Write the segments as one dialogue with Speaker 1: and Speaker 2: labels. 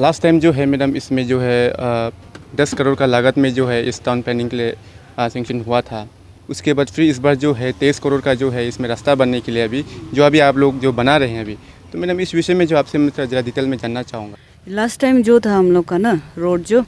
Speaker 1: Last time जो है madam इसमें जो है 10 करोड़ का लागत में जो है इस टाउन प्लानिंग के लिए सेंक्शन हुआ था। उसके बाद फिर इस बार जो है 23 करोड़ का जो है इसमें रास्ता बनने के लिए अभी आप लोग जो बना रहे हैं अभी, तो मैडम इस विषय में जो आपसे मैं ज़रा डिटेल में जानना चाहूँगा।
Speaker 2: लास्ट टाइम जो था हम लोग का ना रोड जो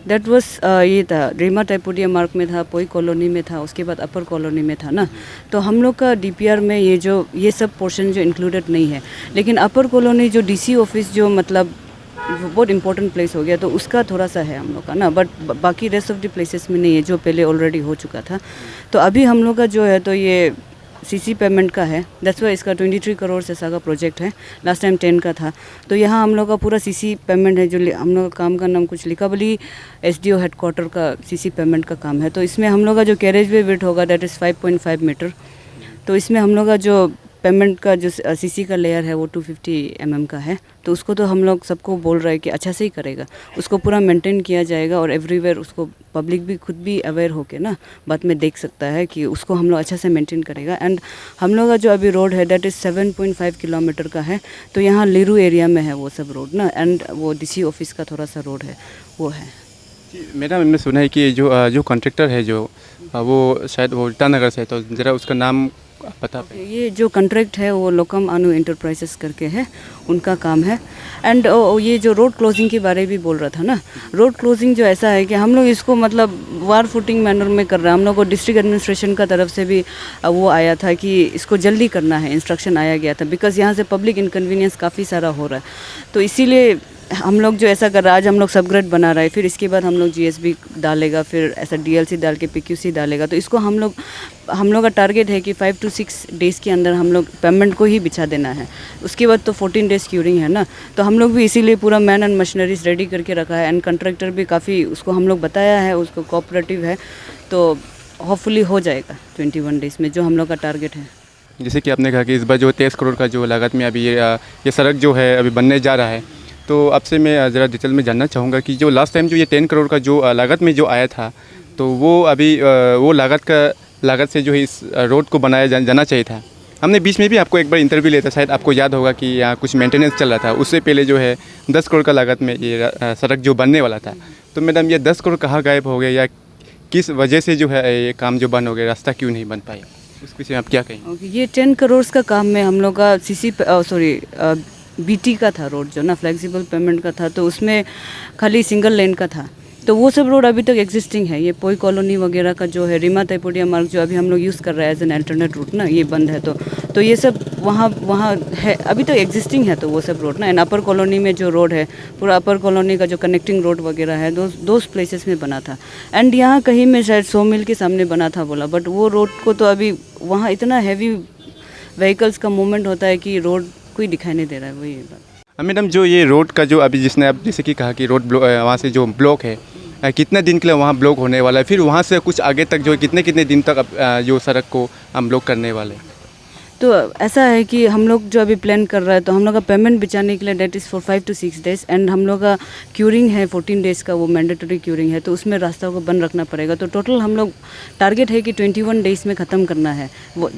Speaker 2: दैट वाज ये था रीमा टाइपोडिया मार्ग में था, पोई कॉलोनी में था, उसके बाद अपर कॉलोनी में था ना। तो हम लोग का डीपीआर में ये सब पोर्शन जो इंक्लूडेड नहीं है, लेकिन अपर कॉलोनी जो डीसी ऑफिस जो मतलब बहुत इंपॉर्टेंट प्लेस हो गया, तो उसका थोड़ा सा है हम लोग का ना, बट बाकी रेस्ट ऑफ द प्लेसेस में नहीं है जो पहले ऑलरेडी हो चुका था। तो अभी हम लोग का जो है तो ये सीसी पेमेंट का है, दैट्स वाई इसका 23 करोड़ से का प्रोजेक्ट है। लास्ट टाइम 10 का था। तो यहाँ हम लोग का पूरा सीसी पेमेंट है, जो हम लोग का काम का नाम कुछ लिकाबली एसडीओ हेडक्वार्टर का सीसी पेमेंट का काम है। तो इसमें हम लोग का जो कैरेज वे विड्थ होगा दैट इज़ 5.5 मीटर। तो इसमें हम लोग का जो पेमेंट का जो सीसी का लेयर है वो 250 का है। तो उसको तो हम लोग सबको बोल रहे हैं कि अच्छा से ही करेगा, उसको पूरा मेंटेन किया जाएगा और एवरीवेयर उसको पब्लिक भी खुद भी अवेयर होके ना बाद में देख सकता है कि उसको हम लोग अच्छा से मेंटेन करेगा। एंड हम लोग का जो अभी रोड है दैट इज़ 7.5 किलोमीटर का है। तो यहाँ लीरू एरिया में है वो सब रोड ना, एंड वो डीसी ऑफिस का थोड़ा सा रोड है वो है।
Speaker 1: मैडम मैंने सुना है कि जो कॉन्ट्रैक्टर है वो शायद वो ईटानगर से है, तो ज़रा उसका नाम पता पे।
Speaker 2: ये जो कॉन्ट्रैक्ट है वो लोकम अनु इंटरप्राइजेस करके है, उनका काम है। एंड ये जो रोड क्लोजिंग के बारे में भी बोल रहा था ना, रोड क्लोजिंग जो ऐसा है कि हम लोग इसको मतलब वार फुटिंग मैनर में कर रहे हैं। हम लोग को डिस्ट्रिक्ट एडमिनिस्ट्रेशन का तरफ से भी वो आया था कि इसको जल्दी करना है, इंस्ट्रक्शन आया गया था, बिकॉज़ यहाँ से पब्लिक इनकन्वीनियंस काफ़ी सारा हो रहा है। तो इसीलिए हम लोग जो ऐसा कर रहा है, आज हम लोग सबग्रेड बना रहे हैं, फिर इसके बाद हम लोग जीएसबी डालेगा, फिर ऐसा डीएलसी डाल के पीक्यूसी डालेगा। तो इसको हम लोग का टारगेट है कि 5 to 6 डेज़ के अंदर हम लोग पेमेंट को ही बिछा देना है। उसके बाद तो 14 डेज़ क्यूरिंग है ना। तो हम लोग भी इसीलिए पूरा मैन एंड मशीनरीज रेडी करके रखा है। एंड कंट्रैक्टर भी काफ़ी उसको हम लोग बताया है, उसको कोऑपरेटिव है। तो होपफुली हो जाएगा 21 डेज़ में जो हम लोग का टारगेट है।
Speaker 1: जैसे कि आपने कहा कि इस बार जो 23 करोड़ का जो लागत में अभी ये सड़क जो है अभी बनने जा रहा है, तो आपसे मैं ज़रा डिटेल में जानना चाहूँगा कि जो लास्ट टाइम जो ये 10 करोड़ का जो लागत में जो आया था, तो वो अभी वो लागत से जो है इस रोड को बनाया जाना चाहिए था। हमने बीच में भी आपको एक बार इंटरव्यू लिया था, शायद आपको याद होगा कि यहाँ कुछ मेंटेनेंस चल रहा था। उससे पहले जो है 10 करोड़ का लागत में ये सड़क जो बनने वाला था। तो मैडम ये 10 करोड़ कहाँ गायब हो गया, या किस वजह से जो है ये काम जो बंद हो गया, रास्ता क्यों नहीं बन पाया, उस विषय में आप क्या कहेंगे?
Speaker 2: ये 10 करोड़ का काम में हम लोग का बीटी का था रोड जो ना, फ्लेक्सिबल पेमेंट का था। तो उसमें खाली सिंगल लेन का था। तो वो सब रोड अभी तक एग्जिस्टिंग है। ये पोई कॉलोनी वगैरह का जो है रीमा टाइपोडिया मार्ग जो अभी हम लोग यूज़ कर रहे हैं एज एन अल्टरनेट रूट ना, ये बंद है। तो ये सब वहाँ है, अभी तक एग्जिस्टिंग है। तो वो सब रोड ना, एंड अपर कॉलोनी में जो रोड है, पूरा अपर कॉलोनी का जो कनेक्टिंग रोड वगैरह है, दो प्लेसेस में बना था। एंड यहाँ कहीं में शायद 100 मील के सामने बना था बोला, बट वो रोड को तो अभी वहाँ इतना हैवी व्हीकल्स का मूवमेंट होता है कि रोड कोई दिखाई नहीं दे रहा है। वही बात।
Speaker 1: मैडम जो ये रोड का जो अभी जिसने आप जैसे कि कहा कि रोड वहाँ से जो ब्लॉक है, कितने दिन के लिए वहाँ ब्लॉक होने वाला है, फिर वहाँ से कुछ आगे तक जो कितने दिन तक जो सड़क को हम ब्लॉक करने वाले हैं?
Speaker 2: तो ऐसा है कि हम लोग जो अभी प्लान कर रहा है, तो हम लोग का पेमेंट बिचाने के लिए that is for 5 to 6 days. And हम लोग का क्यूरिंग है 14 डेज़ का, वो मैंडेटरी क्यूरिंग है। तो उसमें रास्ता को बंद रखना पड़ेगा। तो टोटल हम लोग टारगेट है कि 21 डेज़ में ख़त्म करना है वो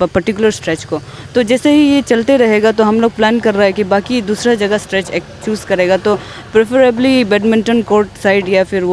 Speaker 2: पर्टिकुलर स्ट्रेच को। तो जैसे ही ये चलते रहेगा, तो हम लोग प्लान कर रहे हैं कि बाकी दूसरा जगह स्ट्रेच चूज़ करेगा। तो प्रेफरेबली बैडमिंटन कोर्ट साइड या फिर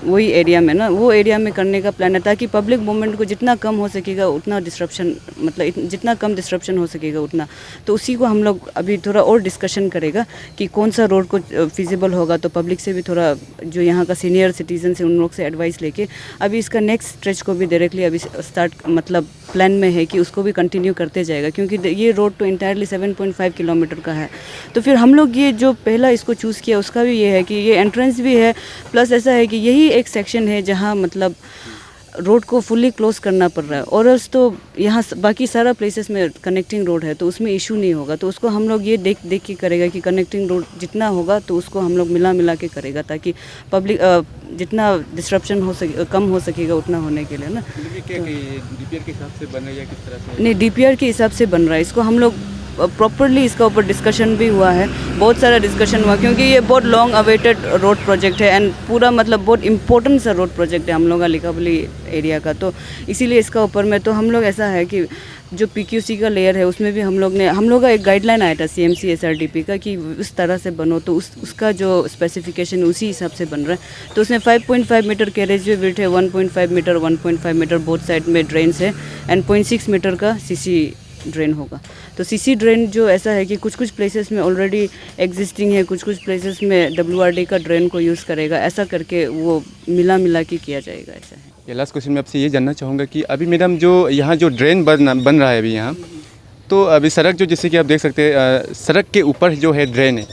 Speaker 2: वही एरिया में ना, वो एरिया में करने का प्लान है, ताकि पब्लिक मूवमेंट को जितना कम हो सकेगा उतना डिस्ट्रप्शन, मतलब जितना कम डिस्ट्रप्शन हो सकेगा उतना। तो उसी को हम लोग अभी थोड़ा और डिस्कशन करेगा कि कौन सा रोड को फिजिबल होगा। तो पब्लिक से भी थोड़ा जो यहाँ का सीनियर सिटीजन है उन लोग से एडवाइस लेके अभी इसका नेक्स्ट स्ट्रेच को भी डायरेक्टली अभी स्टार्ट मतलब प्लान में है कि उसको भी कंटिन्यू करते जाएगा, क्योंकि ये रोड तो इंटायरली 7.5 किलोमीटर का है। तो फिर हम लोग ये जो पहला इसको चूज़ किया उसका भी ये है कि ये एंट्रेंस भी है, प्लस ऐसा है कि यही एक सेक्शन है जहाँ मतलब रोड को फुली क्लोज करना पड़ रहा है। और एल्स तो यहाँ बाकी सारा प्लेसेस में कनेक्टिंग रोड है, तो उसमें इशू नहीं होगा। तो उसको हम लोग ये देख के करेगा कि कनेक्टिंग रोड जितना होगा तो उसको हम लोग मिला के करेगा, ताकि पब्लिक जितना डिस्ट्रप्शन हो सके कम हो सकेगा उतना होने के लिए ना।
Speaker 1: डीपीआर के हिसाब से बन रहा है या किस तरह से?
Speaker 2: नहीं, डीपीआर के हिसाब से बन रहा है। इसको हम लोग प्रॉपरली इसका ऊपर डिस्कशन भी हुआ है, बहुत सारा डिस्कशन हुआ, क्योंकि ये बहुत लॉन्ग अवेटेड रोड प्रोजेक्ट है एंड पूरा मतलब बहुत इंपॉर्टेंट सा रोड प्रोजेक्ट है हम लोग का लिकाबली एरिया का। तो इसीलिए इसका ऊपर में तो हम लोग ऐसा है कि जो PQC का लेयर है उसमें भी हम लोग का एक गाइडलाइन आया था CMC SRDP का कि उस तरह से बनो, तो उसका जो स्पेसिफिकेशन उसी हिसाब से बन रहा है। तो उसमें 5.5 मीटर कैरेज वे विड्थ है, 1.5 मीटर 1.5 मीटर बोथ साइड में ड्रेन्स है एंड 0.6 मीटर का CC ड्रेन होगा। तो CC ड्रेन जो ऐसा है कि कुछ कुछ प्लेसेस में ऑलरेडी एग्जिस्टिंग है, कुछ कुछ प्लेसेस में WRD का ड्रेन को यूज़ करेगा, ऐसा करके वो मिला के किया जाएगा, ऐसा है।
Speaker 1: ये लास्ट क्वेश्चन मैं आपसे ये जानना चाहूँगा कि अभी मैडम जो यहाँ जो ड्रेन बन रहा है अभी यहाँ, तो अभी सड़क जो जैसे कि आप देख सकते हैं सड़क के ऊपर जो है ड्रेन है,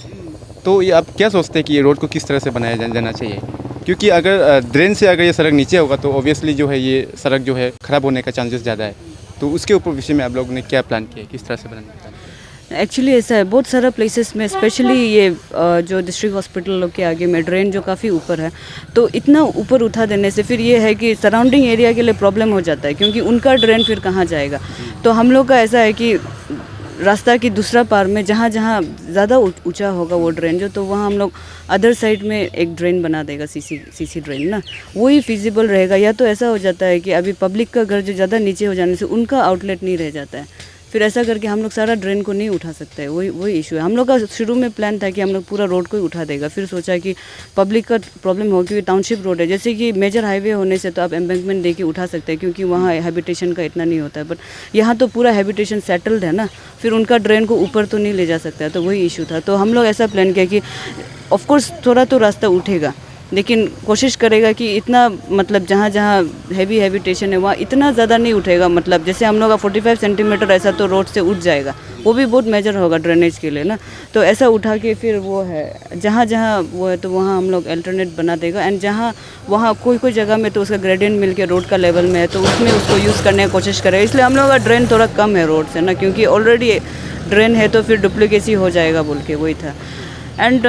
Speaker 1: तो ये आप क्या सोचते हैं कि ये रोड को किस तरह से बनाया जाना चाहिए? क्योंकि अगर ड्रेन से अगर ये सड़क नीचे होगा तो ऑब्वियसली जो है ये सड़क जो है ख़राब होने का चांसेस ज़्यादा है। तो उसके ऊपर विषय में आप लोगों ने क्या प्लान किया है, किस तरह से बनाने का?
Speaker 2: एक्चुअली ऐसा है, बहुत सारा प्लेसेस में स्पेशली ये जो डिस्ट्रिक्ट हॉस्पिटल लोग के आगे में ड्रेन जो काफ़ी ऊपर है, तो इतना ऊपर उठा देने से फिर ये है कि सराउंडिंग एरिया के लिए प्रॉब्लम हो जाता है, क्योंकि उनका ड्रेन फिर कहाँ जाएगा। तो हम लोग का ऐसा है कि रास्ता की दूसरा पार में जहाँ जहाँ ज़्यादा ऊंचा होगा वो ड्रेन जो, तो वहाँ हम लोग अदर साइड में एक ड्रेन बना देगा, सीसी ड्रेन ना, वही फिजिबल रहेगा। या तो ऐसा हो जाता है कि अभी पब्लिक का घर जो ज़्यादा नीचे हो जाने से उनका आउटलेट नहीं रह जाता है, फिर ऐसा करके हम लोग सारा ड्रेन को नहीं उठा सकते, वही इशू है। हम लोग का शुरू में प्लान था कि हम लोग पूरा रोड को ही उठा देगा, फिर सोचा कि पब्लिक का प्रॉब्लम हो, क्योंकि टाउनशिप रोड है, जैसे कि मेजर हाईवे होने से तो आप एम्बैंकमेंट दे के उठा सकते हैं, क्योंकि वहाँ हैबिटेशन का इतना नहीं होता है। बट यहाँ तो पूरा हैबिटेशन सेटल्ड है ना, फिर उनका ड्रेन को ऊपर तो नहीं ले जा सकता है, तो वही इशू था। तो हम लोग ऐसा प्लान किया कि ऑफकोर्स थोड़ा तो रास्ता उठेगा, लेकिन कोशिश करेगा कि इतना मतलब जहाँ जहाँ हैवी हैबिटेशन है वहाँ इतना ज़्यादा नहीं उठेगा। मतलब जैसे हम लोग का 45 सेंटीमीटर ऐसा तो रोड से उठ जाएगा, वो भी बहुत मेजर होगा ड्रेनेज के लिए ना। तो ऐसा उठा के फिर वो है जहाँ जहाँ वो है तो वहाँ हम लोग अल्टरनेट बना देगा, एंड जहाँ वहाँ कोई जगह में तो उसका ग्रेडियंट मिल के रोड का लेवल में है तो उसमें उसको यूज़ करने की कोशिश करेगा। इसलिए हम लोग का ड्रेन थोड़ा कम है रोड से ना, क्योंकि ऑलरेडी ड्रेन है तो फिर डुप्लीकेसी हो जाएगा बोल के, वही था। एंड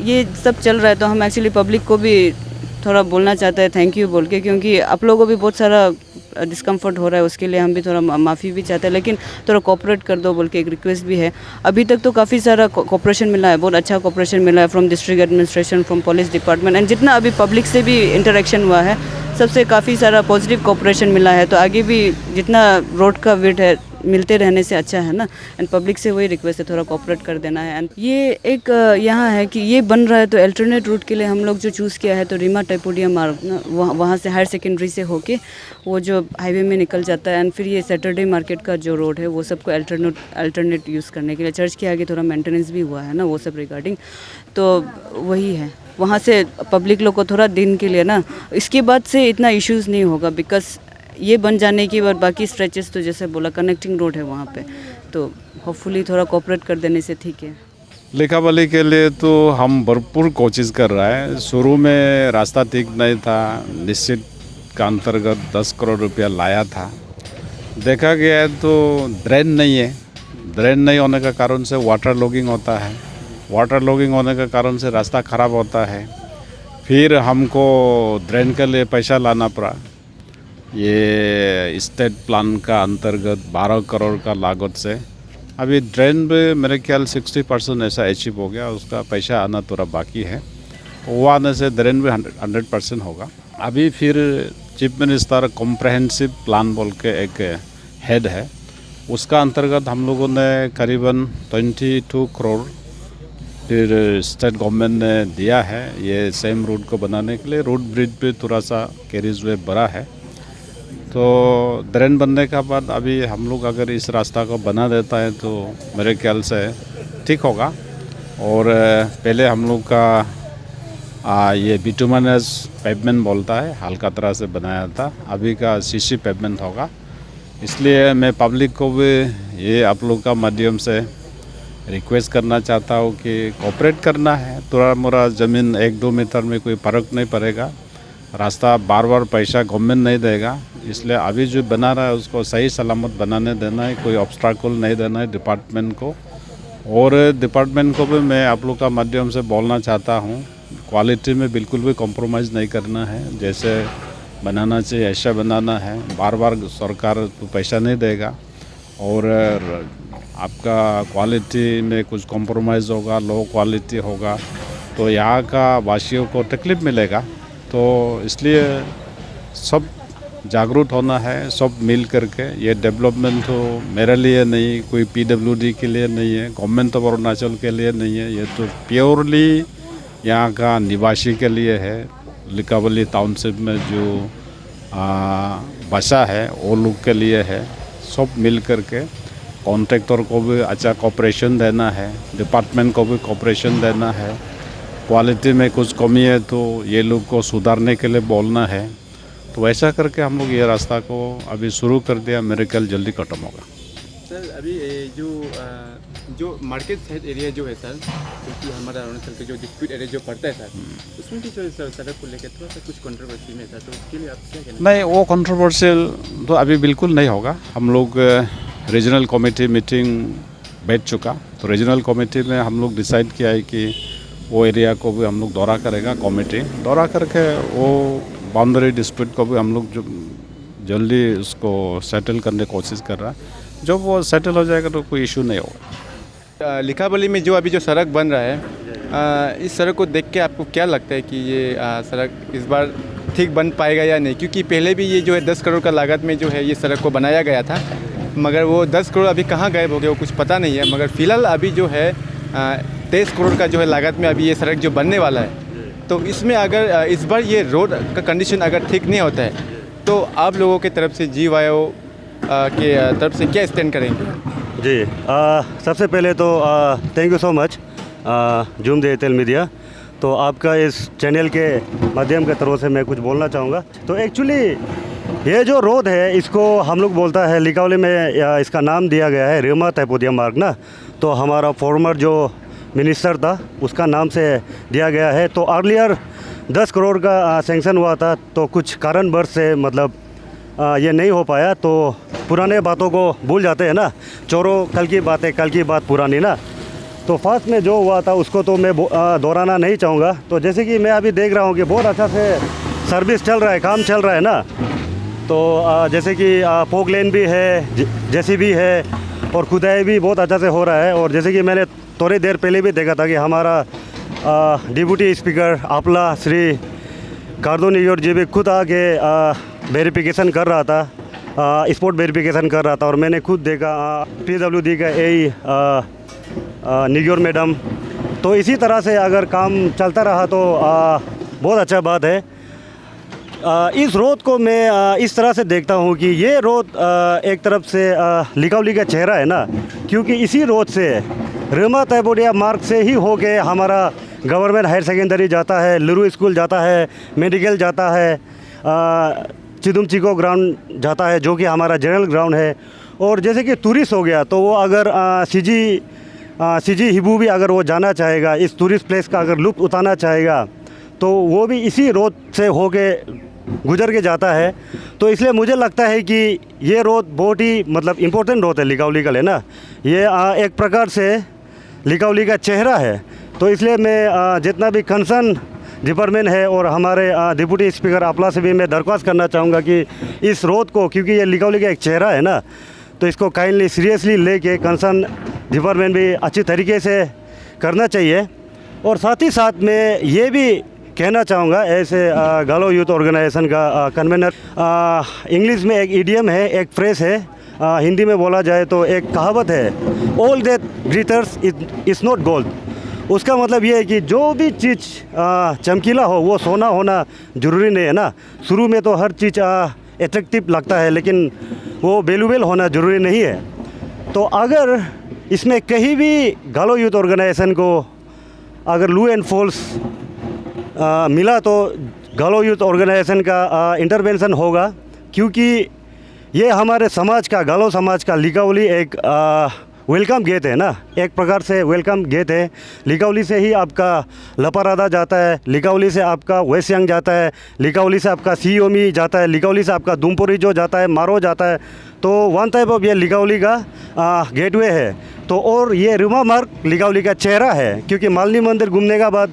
Speaker 2: ये सब चल रहा है तो हम एक्चुअली पब्लिक को भी थोड़ा बोलना चाहते हैं थैंक यू बोल के, क्योंकि आप लोगों को भी बहुत सारा डिस्कम्फर्ट हो रहा है, उसके लिए हम भी थोड़ा माफ़ी भी चाहते हैं, लेकिन थोड़ा कोऑपरेट कर दो बोल के एक रिक्वेस्ट भी है। अभी तक तो काफ़ी सारा कोऑपरेशन मिला है, बहुत अच्छा कोऑपरेशन मिला है from district administration, from police department, and जितना अभी पब्लिक से भी इंटरेक्शन हुआ है सबसे काफ़ी सारा पॉजिटिव कोऑपरेशन मिला है। तो आगे भी जितना रोड का वेट है मिलते रहने से अच्छा है ना, एंड पब्लिक से वही रिक्वेस्ट है थोड़ा कोऑपरेट कर देना है। एंड ये एक यहाँ है कि ये बन रहा है तो अल्टरनेट रूट के लिए हम लोग जो चूज़ किया है तो रीमा टाइपोडिया मार्ग ना, वहाँ से हायर सेकेंडरी से होके वो जो हाईवे में निकल जाता है, एंड फिर ये सैटरडे मार्केट का जो रोड है वो सबको अल्टरनेट यूज़ करने के लिए। चर्च के आगे थोड़ा मेंटेनेंस भी हुआ है ना वो सब रिगार्डिंग, तो वही है। वहाँ से पब्लिक लोग को थोड़ा दिन के लिए ना, इसके बाद से इतना इश्यूज़ नहीं होगा, बिकॉज ये बन जाने के बाद बाकी स्ट्रेचेस तो जैसे बोला कनेक्टिंग रोड है वहाँ पे, तो होपफुली थोड़ा कोऑपरेट कर देने से ठीक है।
Speaker 3: लिखावाली के लिए तो हम भरपूर कोशिश कर रहा है। शुरू में रास्ता ठीक नहीं था, निश्चित का अंतर्गत 10 करोड़ रुपया लाया था, देखा गया है तो ड्रेन नहीं है, ड्रेन नहीं होने का कारण से वाटर लॉगिंग होता है, वाटर लॉगिंग होने के कारण से रास्ता ख़राब होता है, फिर हमको ड्रेन के लिए पैसा लाना पड़ा। ये स्टेट प्लान का अंतर्गत 12 करोड़ का लागत से अभी ड्रेन पे मेरे ख्याल 60% ऐसा अचीव हो गया, उसका पैसा आना थोड़ा बाकी है, वो आने से ड्रेन भी 100% होगा। अभी फिर चीफ मिनिस्टर कॉम्प्रहेंसिव प्लान बोल के एक हेड है, उसका अंतर्गत हम लोगों ने करीबन 22 करोड़ फिर स्टेट गवर्नमेंट ने दिया है ये सेम रूट को बनाने के लिए। रूट ब्रिज पे थोड़ा सा कैरिज वे बड़ा है, तो ड्रेन बनने के बाद अभी हम लोग अगर इस रास्ता को बना देता है तो मेरे ख्याल से ठीक होगा। और पहले हम लोग का ये बिटुमिनस पेवमेंट बोलता है, हल्का तरह से बनाया था, अभी का सीसी पेवमेंट होगा। इसलिए मैं पब्लिक को भी ये आप लोग का माध्यम से रिक्वेस्ट करना चाहता हूँ कि कोऑपरेट करना है। थोड़ा मोड़ा ज़मीन 1-2 मीटर में कोई फ़र्क नहीं पड़ेगा, रास्ता बार बार पैसा गवर्नमेंट नहीं देगा, इसलिए अभी जो बना रहा है उसको सही सलामत बनाने देना है, कोई ऑब्स्ट्रकल नहीं देना है डिपार्टमेंट को। और डिपार्टमेंट को भी मैं आप लोग का माध्यम से बोलना चाहता हूँ, क्वालिटी में बिल्कुल भी कॉम्प्रोमाइज़ नहीं करना है, जैसे बनाना चाहिए ऐसा बनाना है। बार बार सरकार तो पैसा नहीं देगा और आपका क्वालिटी में कुछ कॉम्प्रोमाइज़ होगा, लो क्वालिटी होगा तो यहाँ का वासियों को तकलीफ मिलेगा। तो इसलिए सब जागरूक होना है सब मिल करके। ये डेवलपमेंट तो मेरे लिए नहीं, कोई पीडब्ल्यूडी के लिए नहीं है, गवर्नमेंट ऑफ अरुणाचल के लिए नहीं है, ये तो प्योरली यहाँ का निवासी के लिए है। लिकावली टाउनशिप में जो बसा है वो लोग के लिए है। सब मिल करके कॉन्ट्रैक्टर को भी अच्छा कॉपरेशन देना है, डिपार्टमेंट को भी कॉपरेशन देना है। क्वालिटी में कुछ कमी है तो ये लोग को सुधारने के लिए बोलना है। तो ऐसा करके हम लोग ये रास्ता को अभी शुरू कर दिया। मेरे ख्याल जल्दी खत्म होगा।
Speaker 1: सर अभी जो मार्केट साइड एरिया जो है सर, क्योंकि हमारा अरुणाचल का जो डिस्प्यूट एरिया जो पड़ता है सर, उसमें भी जो सड़क को लेकर थोड़ा सा कुछ कंट्रोवर्सी में था, तो उसके लिए आप क्या कहना?
Speaker 3: नहीं, वो कंट्रोवर्शियल तो अभी बिल्कुल नहीं होगा। हम लोग रीजनल कमेटी मीटिंग बैठ चुका, तो रीजनल कमेटी में हम लोग डिसाइड किया है कि वो एरिया को भी हम लोग दौरा करेगा। कमेटी दौरा करके वो बाउंड्री डिस्प्यूट को भी हम लोग जो जल्दी उसको सेटल करने की कोशिश कर रहा है। जब वो सेटल हो जाएगा तो कोई इशू नहीं होगा।
Speaker 1: लिकावली में जो अभी जो सड़क बन रहा है, इस सड़क को देख के आपको क्या लगता है कि ये सड़क इस बार ठीक बन पाएगा या नहीं? क्योंकि पहले भी ये जो है 10 करोड़ का लागत में जो है ये सड़क को बनाया गया था, मगर वो 10 करोड़ अभी कहाँ गायब हो गए वो कुछ पता नहीं है। मगर फ़िलहाल अभी जो है 23 करोड़ का जो है लागत में अभी ये सड़क जो बनने वाला है, तो इसमें अगर इस बार ये रोड का कंडीशन अगर ठीक नहीं होता है तो आप लोगों के तरफ से GYO के तरफ से क्या स्टैंड करेंगे?
Speaker 4: जी, सबसे पहले तो thank you so much zoom digital media. तो आपका इस चैनल के माध्यम के तरफ से मैं कुछ बोलना चाहूँगा। तो एक्चुअली ये जो रोड है इसको हम लोग बोलता है लिकावली में, इसका नाम दिया गया है रेमा तैपोदिया मार्ग ना। तो हमारा फॉर्मर जो मिनिस्टर था उसका नाम से दिया गया है। तो अर्लियर 10 करोड़ का सेंक्शन हुआ था, तो कुछ कारणवश से मतलब ये नहीं हो पाया। तो पुराने बातों को भूल जाते हैं ना, चोरों कल की बातें, कल की बात पुरानी ना। तो फर्स्ट में जो हुआ था उसको तो मैं दोहराना नहीं चाहूँगा। तो जैसे कि मैं अभी देख रहा हूँ कि बहुत अच्छा से सर्विस चल रहा है, काम चल रहा है ना। तो जैसे कि फोक लेन भी है, जेसीबी है और खुदाई भी बहुत अच्छा से हो रहा है। और जैसे कि मैंने थोड़ी देर पहले भी देखा था कि हमारा डिप्टी स्पीकर आपला श्री कार्दो नियोर जी भी खुद आके वेरिफिकेशन कर रहा था, स्पॉट वेरिफिकेशन कर रहा था। और मैंने खुद देखा PWD का AE नियोर मैडम। तो इसी तरह से अगर काम चलता रहा तो बहुत अच्छा बात है। इस रोड को मैं इस तरह से देखता हूँ कि ये रोड एक तरफ से लिकावली का चेहरा है ना, क्योंकि इसी रोड से रेमा तैपोदिया मार्ग से ही होके हमारा गवर्नमेंट हायर सेकेंडरी जाता है, लुरु स्कूल जाता है, मेडिकल जाता है, चिदुम चिको ग्राउंड जाता है जो कि हमारा जनरल ग्राउंड है। और जैसे कि टूरिस्ट हो गया तो वो अगर सीजी हिबू भी अगर वो जाना चाहेगा, इस टूरिस्ट प्लेस का अगर लुत्फ़ उठाना चाहेगा तो वो भी इसी रोड से होके गुजर के जाता है। तो इसलिए मुझे लगता है कि ये रोड बहुत ही मतलब इम्पोर्टेंट रोड है लिकावली का लेना। ये एक प्रकार से लिकावली का चेहरा है। तो इसलिए मैं जितना भी कंसर्न डिपार्टमेंट है और हमारे डिप्टी स्पीकर आपला से भी मैं दरख्वास्त करना चाहूँगा कि इस रोड को, क्योंकि ये लिकावली का एक चेहरा है ना, तो इसको काइंडली सीरियसली लेके कंसर्न डिपार्टमेंट भी अच्छी तरीके से करना चाहिए। और साथ ही साथ मैं ये भी कहना चाहूँगा ऐसे गालो यूथ ऑर्गेनाइजेशन का कन्वेनर, इंग्लिश में एक इडियम है, एक फ्रेज है, हिंदी में बोला जाए तो एक कहावत है, all that glitters is not gold. उसका मतलब ये है कि जो भी चीज़ चमकीला हो वो सोना होना ज़रूरी नहीं है ना। शुरू में तो हर चीज़ एट्रैक्टिव लगता है लेकिन वो वैल्यूएबल होना ज़रूरी नहीं है। तो अगर इसमें कहीं भी गालो यूथ ऑर्गेनाइजेशन को अगर लू एंड फॉल्स मिला तो गालो यूथ ऑर्गेनाइजेशन का इंटरवेंशन होगा, क्योंकि ये हमारे समाज का, गालो समाज का लिकावली एक वेलकम गेट है ना, एक प्रकार से वेलकम गेट है। लिकावली से ही आपका लपारादा जाता है, लिकावली से आपका वेस्ट सियांग जाता है, लिकावली से आपका सीओमी जाता है, लिकावली से आपका दुमपुरी जो जाता है, मारो जाता है। तो वन टाइप ऑफ ये लिकावली का गेटवे है। तो और ये रेमा मार्ग लिकावली का चेहरा है, क्योंकि मालिनी मंदिर घूमने के बाद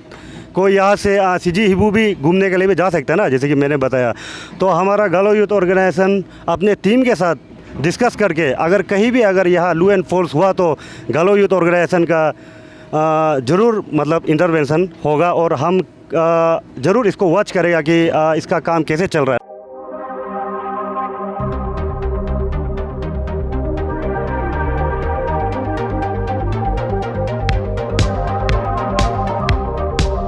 Speaker 4: कोई यहाँ से सीजी हिबू भी घूमने के लिए भी जा सकता है ना, जैसे कि मैंने बताया। तो हमारा गालो यूथ ऑर्गेनाइजेशन अपने टीम के साथ डिस्कस करके अगर कहीं भी अगर यहाँ लू एंड फोर्स हुआ तो गालो यूथ ऑर्गेनाइजेशन का ज़रूर मतलब इंटरवेंशन होगा और हम ज़रूर इसको वॉच करेगा कि इसका काम कैसे चल रहा है।